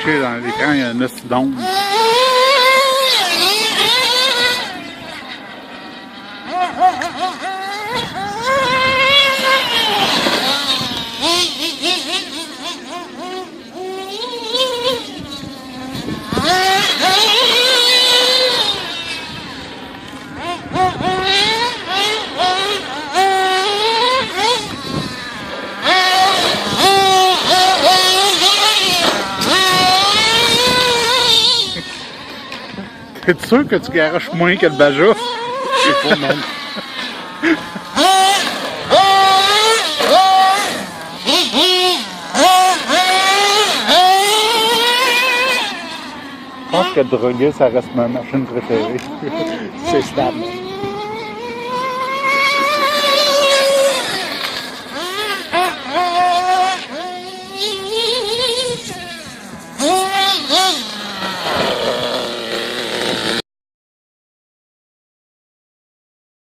affiché dans l'écran, il y a une hostie d'onde. Es-tu sûr que tu garoches moins que le Baja? Je sais pas, man. Je pense que droguer, ça reste ma machine préférée. C'est stable.